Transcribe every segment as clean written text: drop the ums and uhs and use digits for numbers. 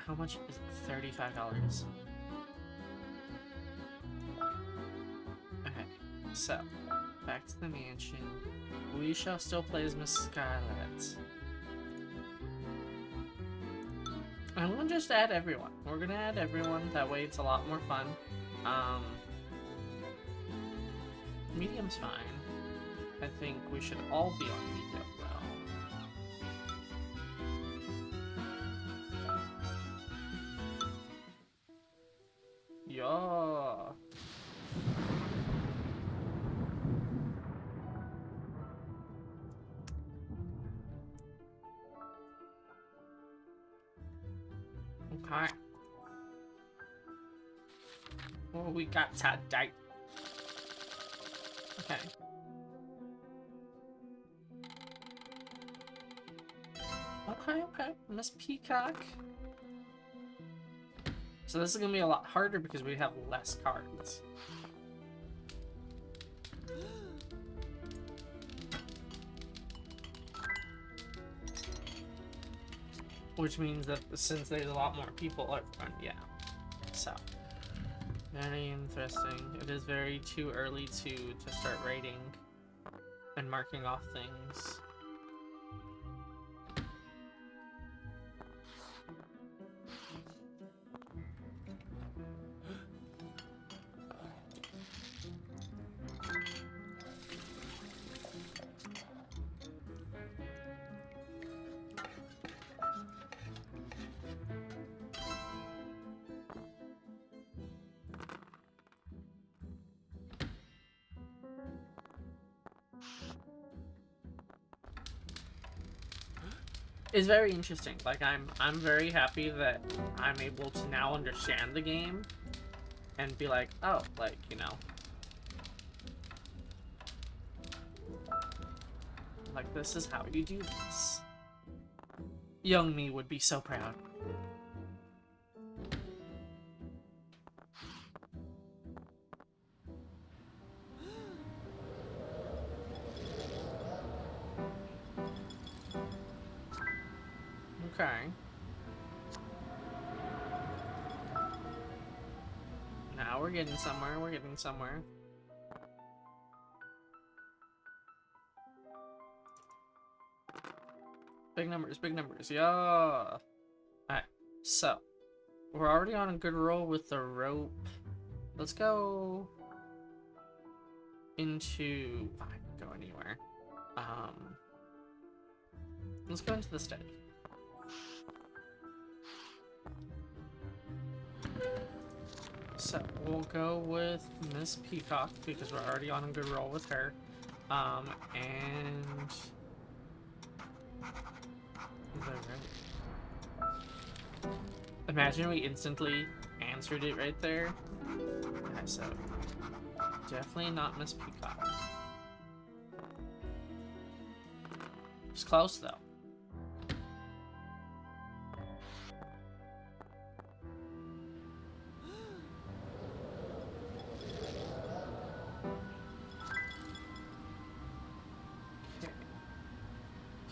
How much is it? $35. Okay, so back to the mansion. We shall still play as Miss Scarlet. I'm gonna just add everyone. We're gonna add everyone. That way, it's a lot more fun. Medium's fine. I think we should all be on medium, though. Yeah. Okay. Well, we got today. Okay. Okay. Miss Peacock. So this is gonna be a lot harder because we have less cards. Which means that since there's a lot more people up front, yeah. So, very interesting. It is very too early to start rating and marking off things. It's very interesting. Like I'm very happy that I'm able to now understand the game and be like, oh, like, you know, like this is how you do this. Young me would be so proud. Okay. Now we're getting somewhere, we're getting somewhere. Big numbers, yeah! Alright, so. We're already on a good roll with the rope. Let's go into... I can go anywhere. Let's go into the steady. So, we'll go with Miss Peacock, because we're already on a good roll with her. And... Is that right? Imagine we instantly answered it right there. Okay, so... Definitely not Miss Peacock. It's close, though.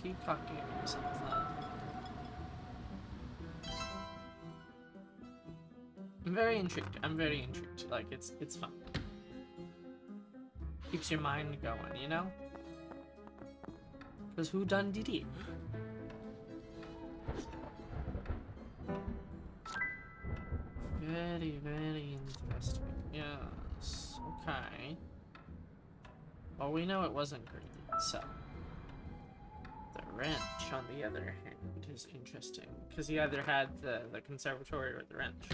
Peacock gave me something. I'm very intrigued. Like, it's fun. Keeps your mind going, you know? Because who done did it? Very, very interesting. Yes. Okay. Well, we know it wasn't green, so... The wrench, on the other hand, is interesting. Because he either had the conservatory or the wrench.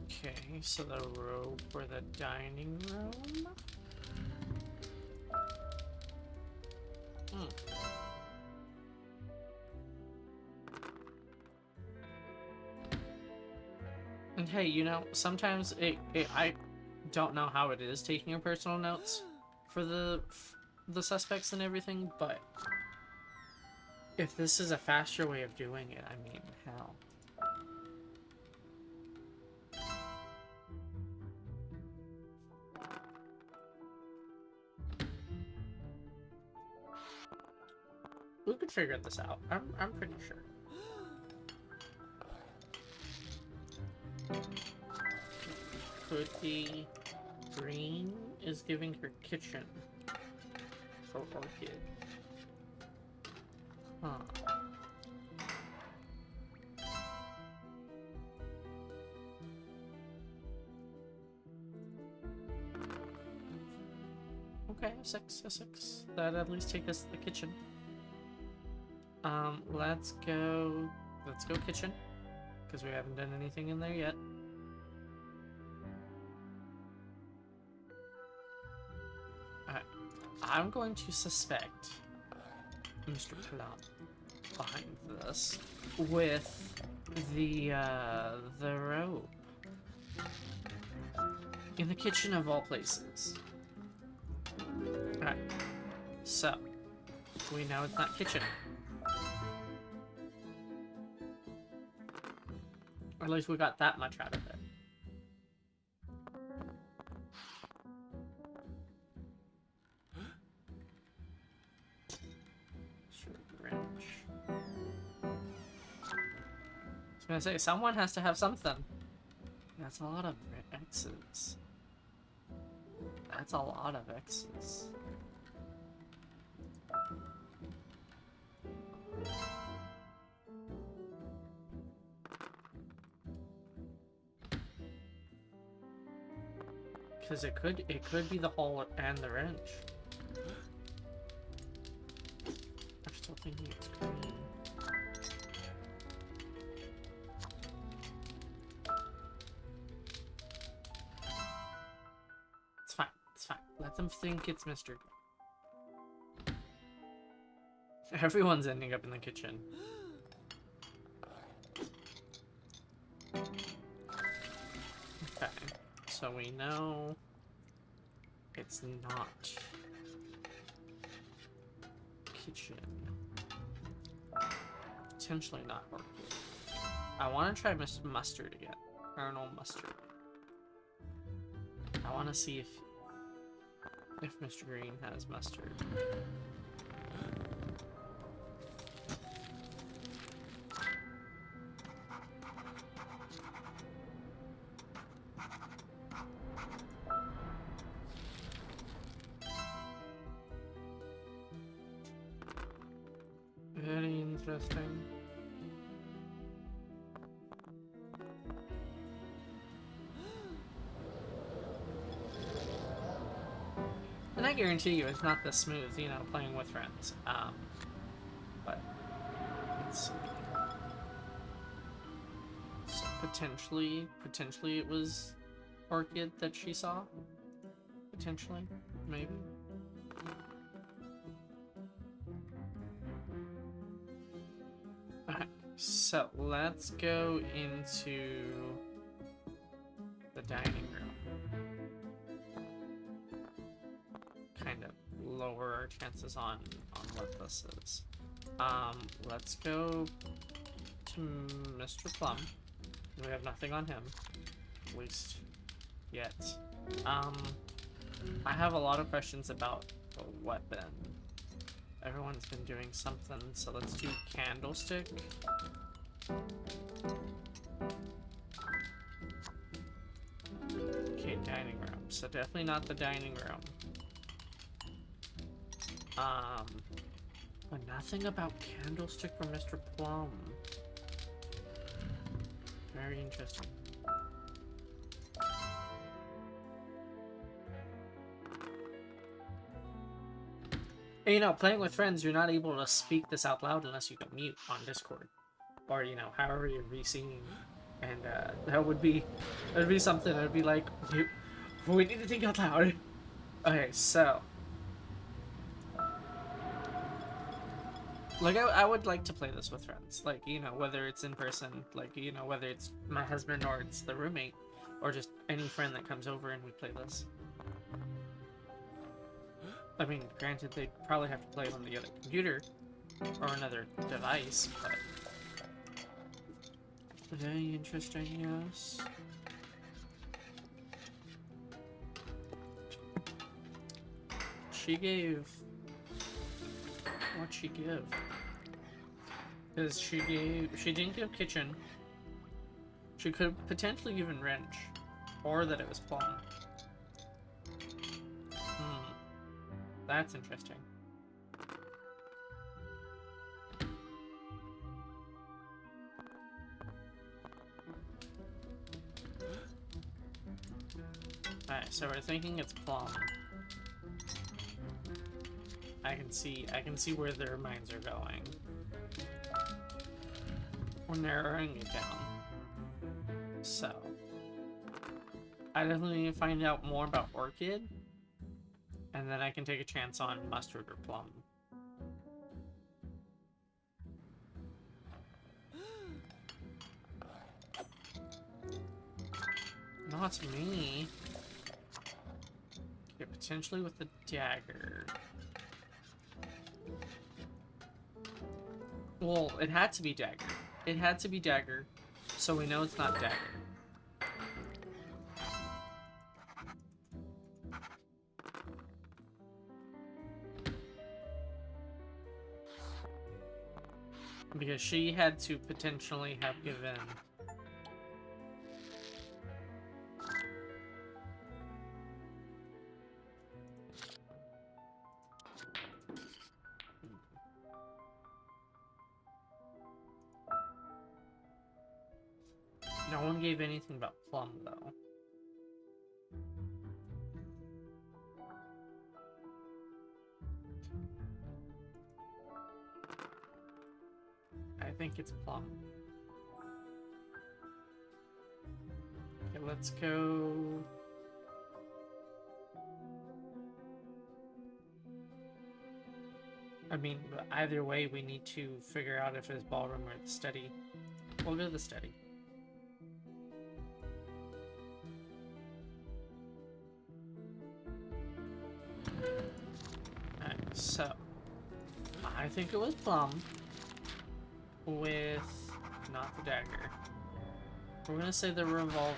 Okay, so the rope for the dining room? And hey, you know, sometimes I don't know how it is taking your personal notes for the suspects and everything, but if this is a faster way of doing it, I mean, hell. we could figure this out. I'm pretty sure. Could be Green is giving her kitchen for Orchid. Huh. Okay, a six. That at least take us to the kitchen. Let's go kitchen, because we haven't done anything in there yet. Alright, I'm going to suspect Mr. Plum behind this with the rope in the kitchen of all places. Alright, so we know it's not kitchen. Or at least we got that much out of it. Wrench. I was gonna say, someone has to have something. That's a lot of X's. That's a lot of X's. Because it could be the hole and the wrench. I'm still thinking it's green. It's fine. It's fine. Let them think it's Mr. Everyone's ending up in the kitchen. Okay. So we know it's not kitchen. Potentially not Orchid. I want to try mustard again. Colonel Mustard. I want to see if Mr. Green has mustard. Very interesting. And I guarantee you it's not this smooth, you know, playing with friends. But let's see. So potentially it was Orchid that she saw. Potentially, maybe. Alright, so let's go into the dining room. Kind of lower our chances on what this is. Let's go to Mr. Plum. We have nothing on him, at least yet. I have a lot of questions about the weapon. Everyone's been doing something, so let's do candlestick. Okay, dining room. So definitely not the dining room. But nothing about candlestick for Mr. Plum. Very interesting. And, you know, playing with friends, you're not able to speak this out loud unless you go mute on Discord. Or, you know, however you're re-singing. And, that would be something. It would be like, we need to think out loud. Okay, so. Like, I would like to play this with friends. Like, you know, whether it's in person, like, you know, whether it's my husband or it's the roommate, or just any friend that comes over and we play this. I mean, granted, they'd probably have to play it on the other computer or another device, but very interesting, yes. She gave. What'd she give? Because she didn't give kitchen. She could potentially given wrench. Or that it was plum. That's interesting. Alright, so we're thinking it's plum. I can see where their minds are going. We're narrowing it down. So I definitely need to find out more about orchid, and then I can take a chance on mustard or plum. Not me. Okay, potentially with the dagger. Well, it had to be dagger. It had to be dagger, so we know it's not dagger. Because she had to potentially have given... No one gave anything about plum, though. I think it's plum. Okay, let's go... I mean, either way, we need to figure out if it's ballroom or the study. We'll go to the study. Alright, so... I think it was plum. With... not the dagger. We're gonna say the revolver.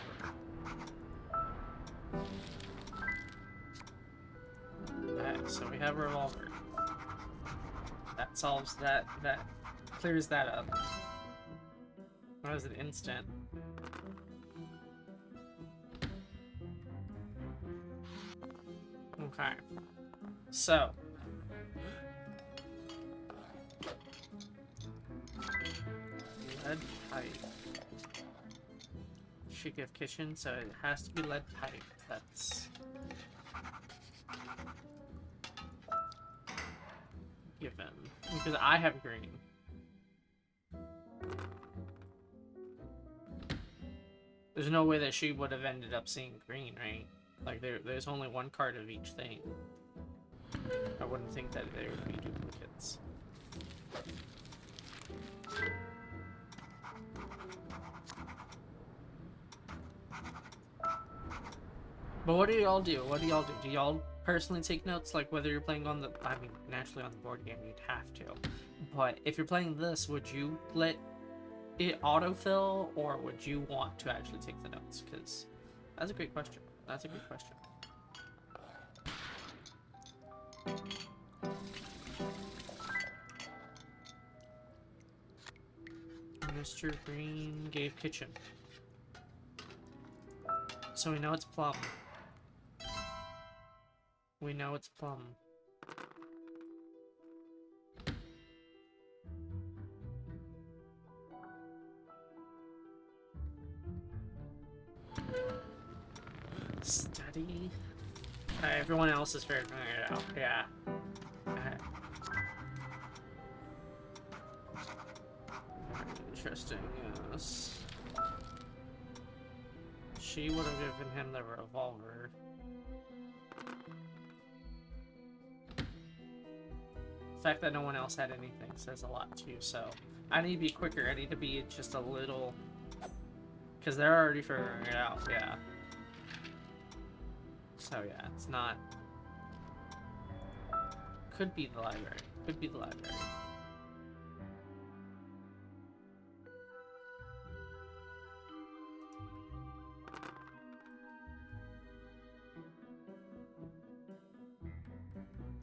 Alright, so we have a revolver. That solves that, clears that up. That was an instant. Okay. So. Lead pipe. Should give kitchen, so it has to be lead pipe. That's... given. Because I have green. There's no way that she would have ended up seeing green, right? Like, there's only one card of each thing. I wouldn't think that there would be duplicates. But what do y'all do? What do y'all do? Do y'all personally take notes? Like, whether you're playing on the... I mean, naturally on the board game, you'd have to. But if you're playing this, would you let it autofill, or would you want to actually take the notes? Because that's a great question. That's a good question. Mr. Green gave kitchen. So we know it's plum. We know it's plum. Study. Everyone else is figuring it out. Yeah. Interesting. Yes. She would have given him the revolver. The fact that no one else had anything says a lot too, so I need to be quicker. I need to be just a little... because they're already figuring it out, yeah. So yeah, it's not... could be the library. Could be the library.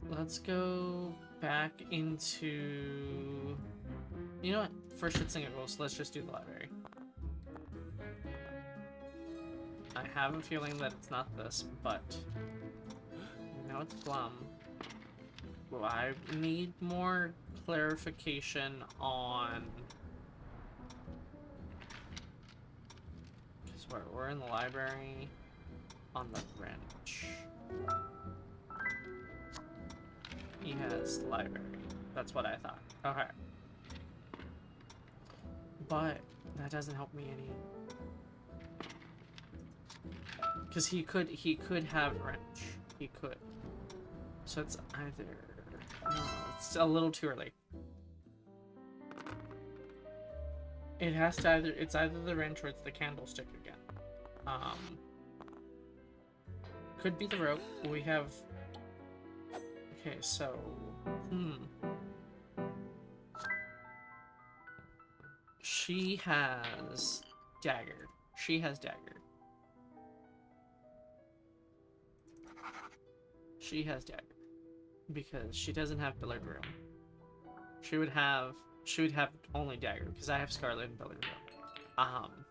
Let's go back into... you know what? for shits and giggles, let's just do the library. I have a feeling that it's not this, but now it's Plum. Well, I need more clarification on... Because we're in the library on the wrench. He has the library. That's what I thought. Okay. But that doesn't help me any. Because he could have wrench. He could. So it's either... No, it's a little too early. It has to either... It's either the wrench or it's the candlestick again. Could be the rope. We have... Okay, so... She has dagger. She has dagger. She has dagger. Because she doesn't have billiard room. She would have only dagger, because I have scarlet and billiard room.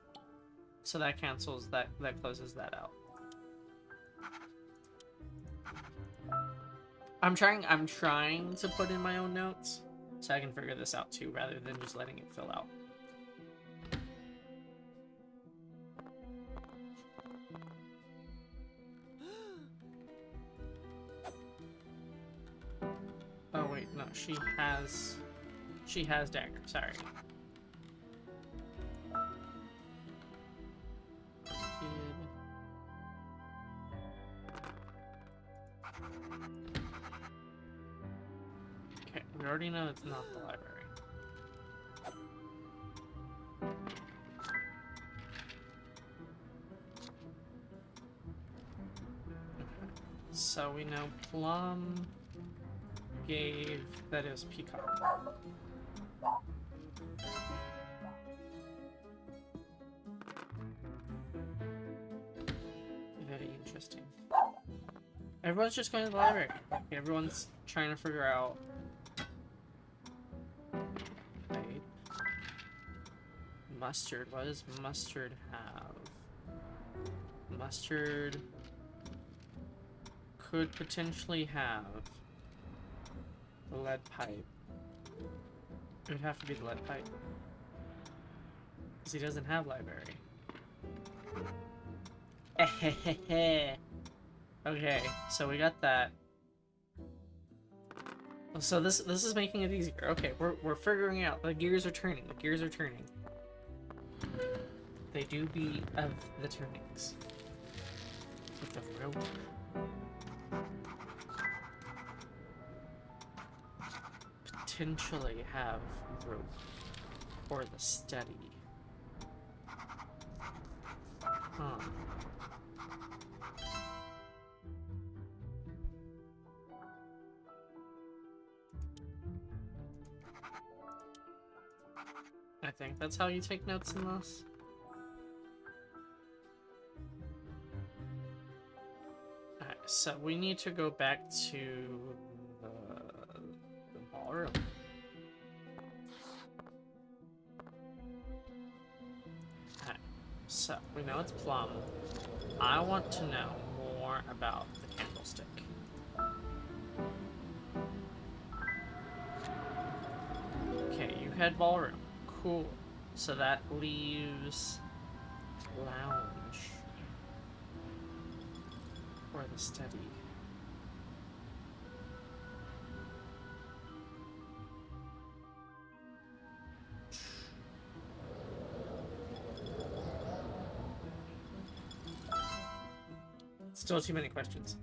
So that cancels that closes that out. I'm trying to put in my own notes so I can figure this out too, rather than just letting it fill out. Oh wait, no, she has dagger, sorry. Okay, we already know it's not the library. So we know Plum gave that is Peacock. Very interesting. Everyone's just going to the library. Everyone's trying to figure out. Wait. Mustard. What does mustard have? Mustard could potentially have the lead pipe. It would have to be the lead pipe. Because he doesn't have library. Okay, so we got that. So this is making it easier. Okay, we're figuring out. The gears are turning. The gears are turning. They do be of the turnings. With the rope. Potentially have rope or the steady. Huh. I think that's how you take notes in this. Alright, so we need to go back to the ballroom. Alright, so we know it's Plum. I want to know more about the candlestick. Okay, you had ballroom. Cool. So that leaves lounge. Or the steady. Still too many questions.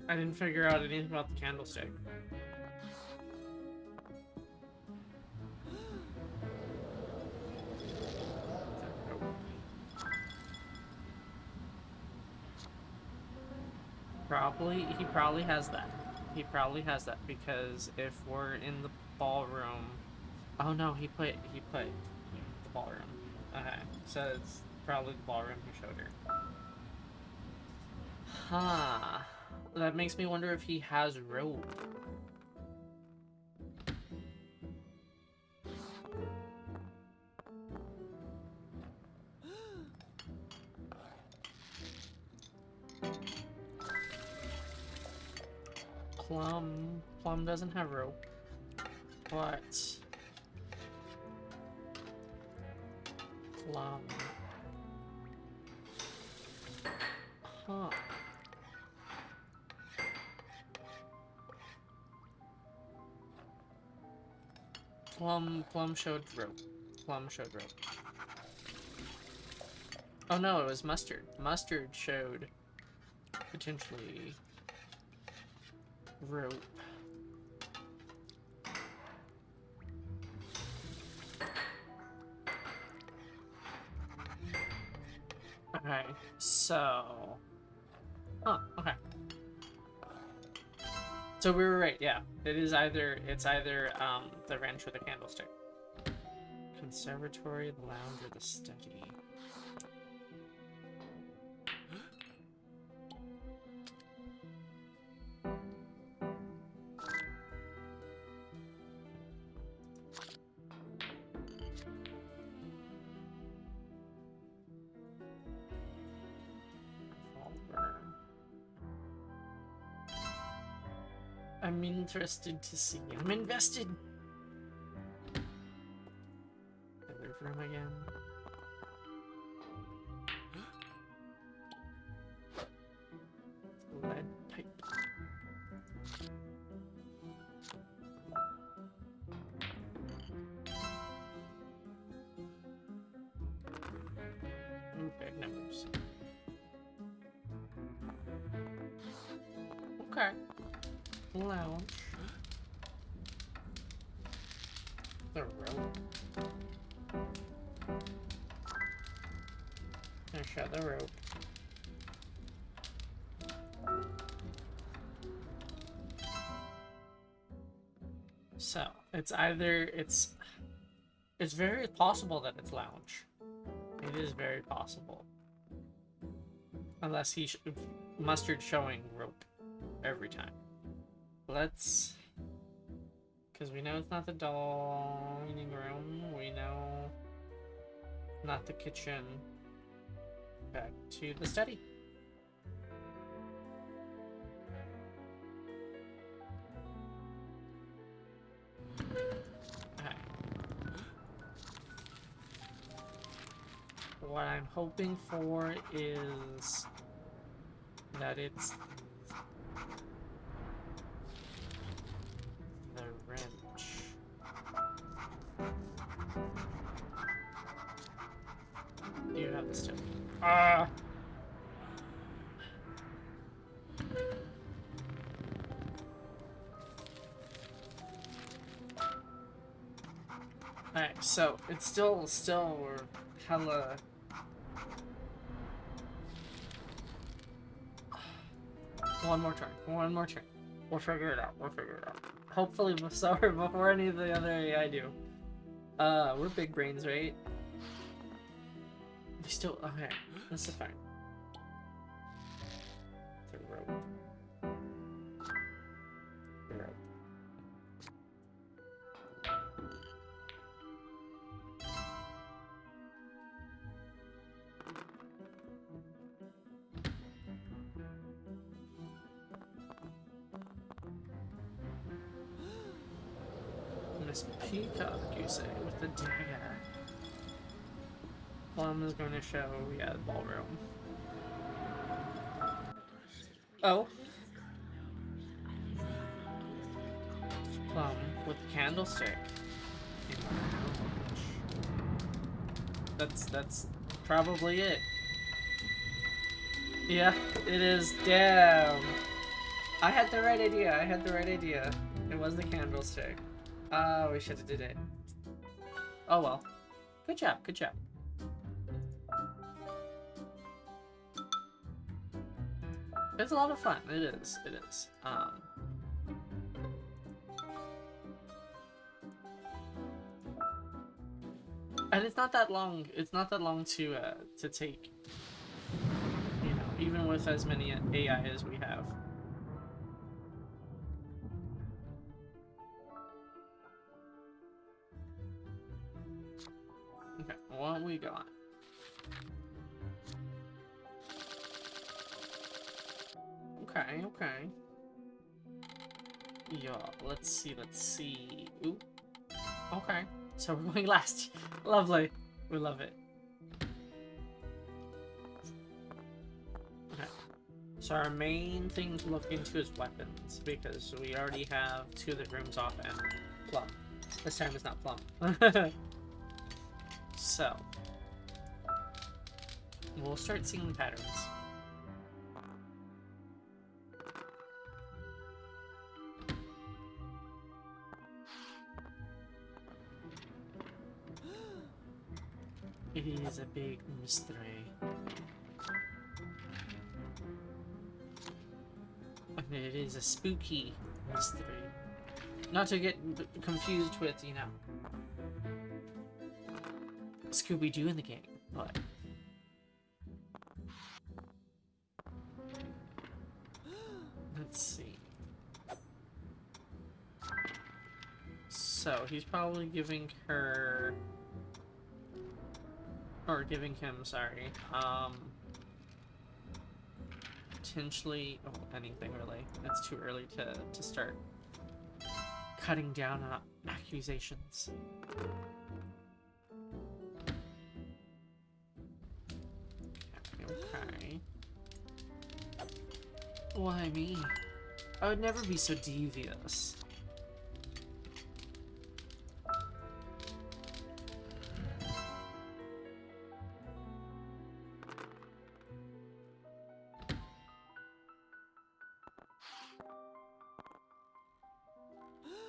I didn't figure out anything about the candlestick. He probably has that. He probably has that because if we're in the ballroom, oh no, he put the ballroom. Okay, so it's probably the ballroom he showed her. Huh. That makes me wonder if he has rope. Plum doesn't have rope, but Plum. Huh. Plum showed rope. Plum showed rope. Oh no, it was Mustard. Mustard showed potentially rope. Okay, so... Oh, okay. So we were right, yeah. It's either the wrench or the candlestick. Conservatory, the lounge, or the study. I'm interested to see. I'm invested. The living room again. Lead pipe. Ooh, big numbers. Okay. Lounge. The rope. Gonna show the rope. So it's either it's very possible that it's lounge. It is very possible. Unless he Mustard showing rope every time. Let's, because we know it's not the dining room. We know not the kitchen. Back to the study. Okay. What I'm hoping for is that it's the wrench. You have the stuff. Ah! Alright, so it's still we're hella. One more turn. We'll figure it out. Hopefully before any of the other AI do. We're big brains, right? We still, okay, this is fine. The rope. Miss Peacock, you say, with the dagger. Plum is going to show, yeah, the ballroom. Oh. Plum with the candlestick. That's probably it. Yeah, it is. Damn. I had the right idea. It was the candlestick. Oh, we should have did it. Oh well. Good job. It's a lot of fun. It is. And it's not that long. It's not that long to take. You know, even with as many AI as we have. Okay, what we got? Okay. Yeah, let's see. Ooh. Okay. So we're going last. Lovely. We love it. Okay. So our main thing to look into is weapons, because we already have 2 of the rooms off and Plum. This time it's not Plum. So, we'll start seeing patterns. It is a big mystery. And it is a spooky mystery. Not to get confused with, you know, Scooby-Doo in the game, but... Let's see. So, he's probably giving her... Or giving him, sorry, potentially... Oh, anything really. It's too early to start cutting down on accusations. Okay. Why me? I would never be so devious.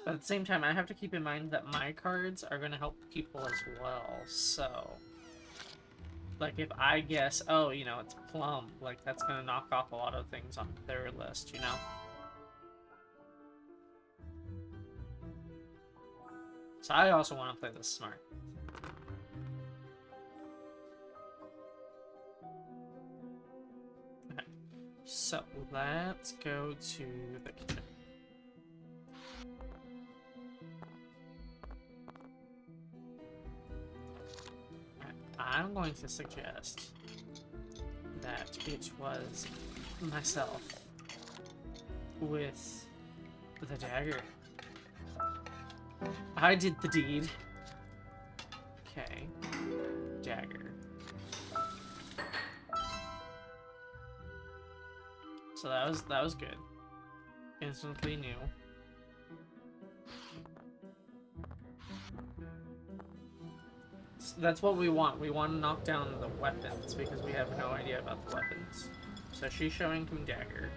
But at the same time, I have to keep in mind that my cards are going to help people as well, so... Like, if I guess, oh, you know, it's Plum, like, that's going to knock off a lot of things on their list, you know? So I also want to play this smart. Okay, so let's go to the kitchen. I'm going to suggest that it was myself with the dagger. I did the deed. Okay. Dagger. So that was good. Instantly new. That's what we want. We want to knock down the weapons because we have no idea about the weapons. So she's showing him dagger,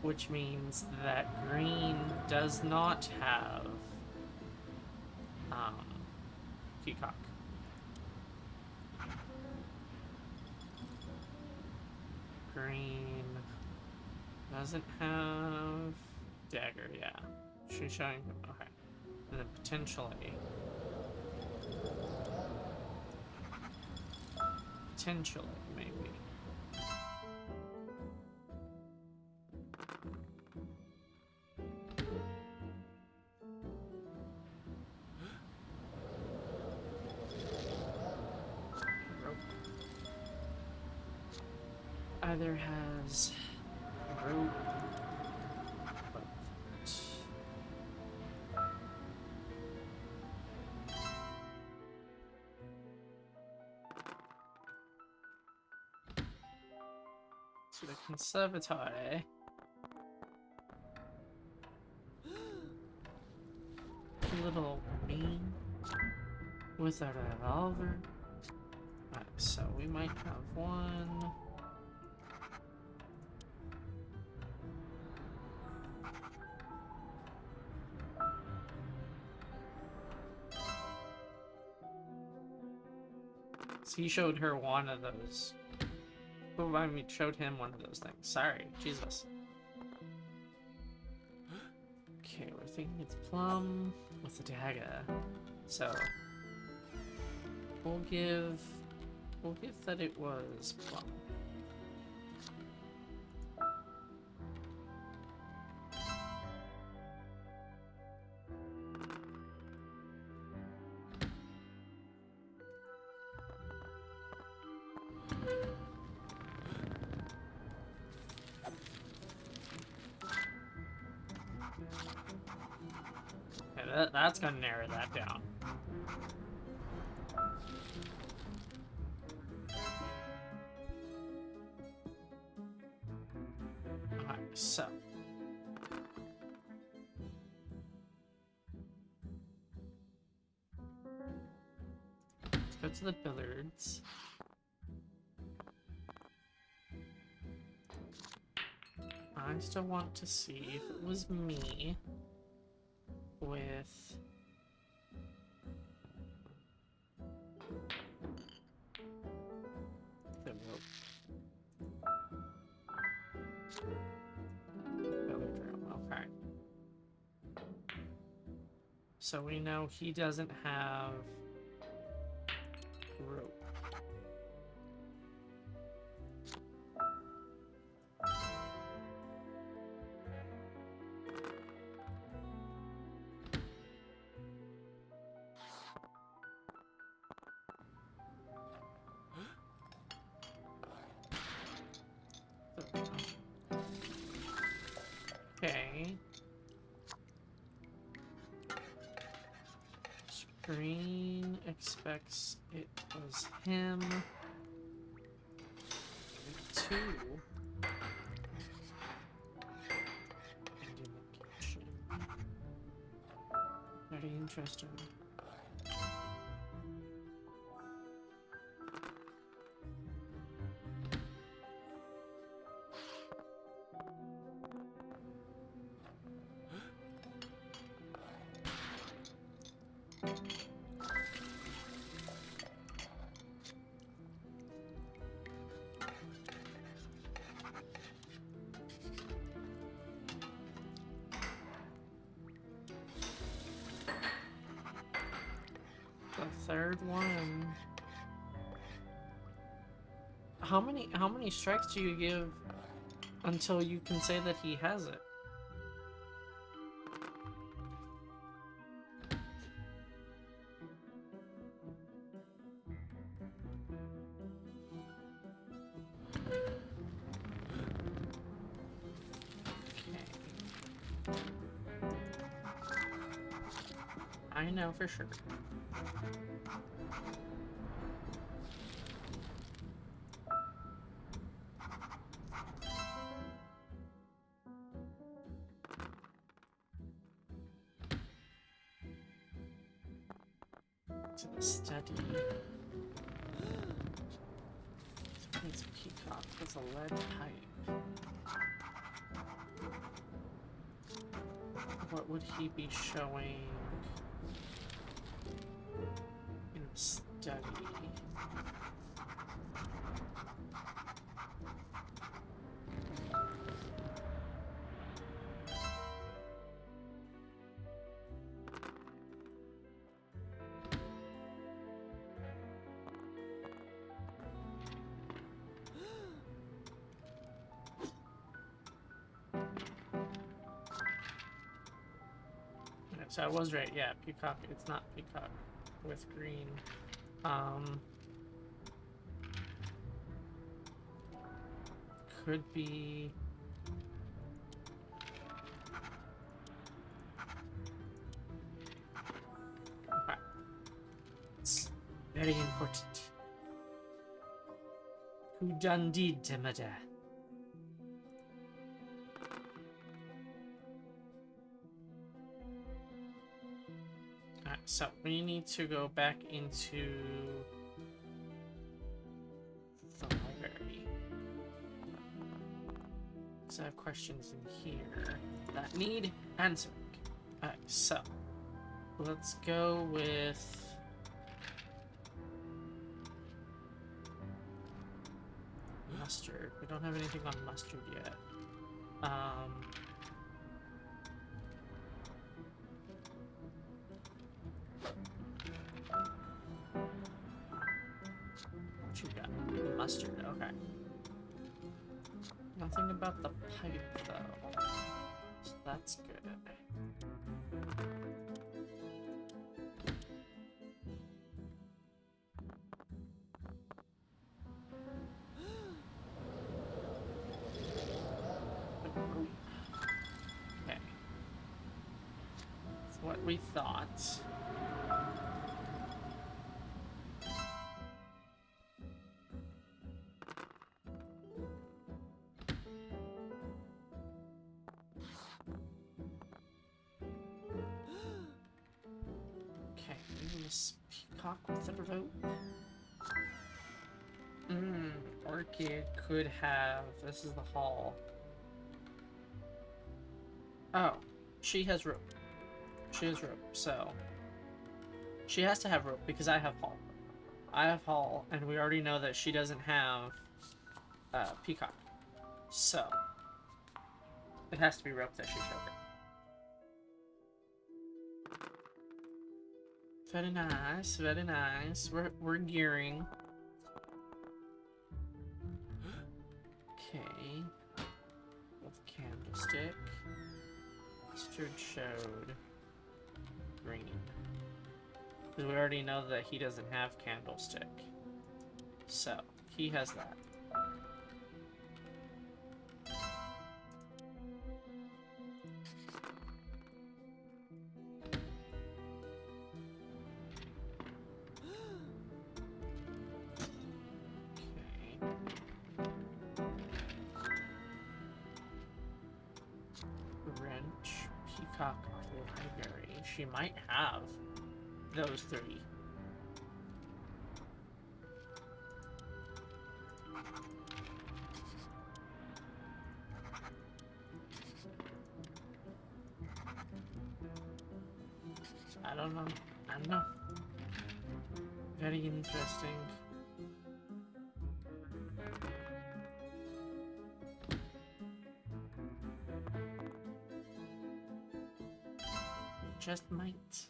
which means that green does not have peacock. Green doesn't have dagger. Yeah, she's showing him. Okay, and then potentially. Potentially, maybe. Rope. Either has rope. To the conservatory. Little me with a revolver. Alright, so we might have one. So he showed her one of those. Oh, I mean, showed him one of those things. Sorry, Jesus. Okay, we're thinking it's Plum with the dagger. So we'll give that it was Plum. That's gonna narrow that down. Alright, so. Let's go to the billiards. I still want to see if it was me with the rope. Billiard room, okay. So we know he doesn't have rope. Okay. Screen expects it was him. Two. And in the kitchen. Very interesting. The third one. How many strikes do you give until you can say that he has it? Okay. I know for sure. To the study. It's peacock with a lead pipe. What would he be showing in the study? So I was right, yeah, peacock, it's not peacock with green. Could be... Okay. It's very important. Who done did, Timada? So we need to go back into the library. So I have questions in here that need answering. Alright, so let's go with mustard. We don't have anything on mustard yet. What you got? Mustard, okay. Nothing about the pipe, though. So that's good. we thought. Okay, Miss Peacock with the rope. Orchid could have. This is the hall. Oh, she has rope. She has rope, so she has to have rope because I have hall. I have hall, and we already know that she doesn't have Peacock. So it has to be rope that she's choking. Very nice, very nice. We're gearing. Okay. With candlestick. Mustard showed green. Because we already know that he doesn't have candlestick. So, he has that. Peacock Library. She might have those three. I don't know. I don't know. Very interesting. Just might.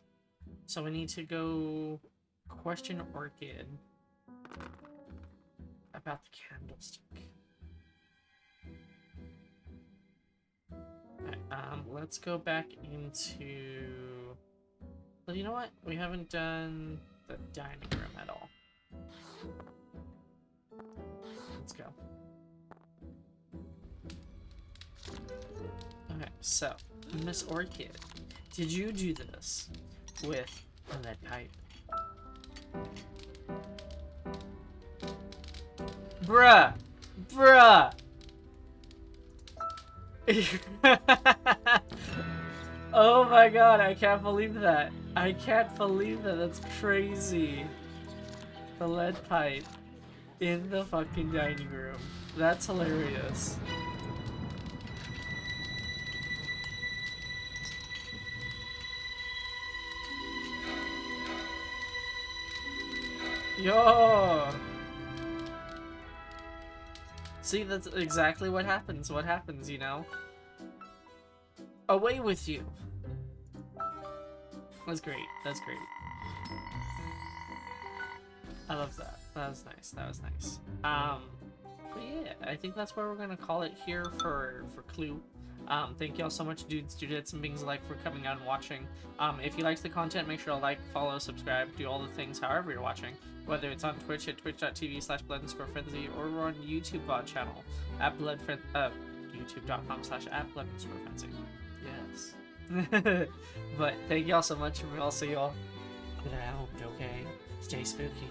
So we need to go question Orchid about the candlestick. Alright, let's go back into... Well, you know what? We haven't done the dining room at all. Let's go. Okay, so, Miss Orchid, did you do this with a lead pipe? Bruh! Bruh! Oh my god, I can't believe that. I can't believe that. That's crazy. The lead pipe in the fucking dining room. That's hilarious. Yo! See, that's exactly what happens. What happens, you know? Away with you! That's great. That's great. I love that. That was nice. That was nice. But yeah, I think that's where we're gonna call it here for Clue. Thank y'all so much, dudes, dudettes, and things like for coming out and watching. If you liked the content, make sure to like, follow, subscribe, do all the things however you're watching. Whether it's on Twitch at twitch.tv/blood_frenzy, or we're on YouTube VOD channel at youtube.com/@blood_frenzy. Yes. But thank y'all so much, and we'll see y'all around, okay? Stay spooky.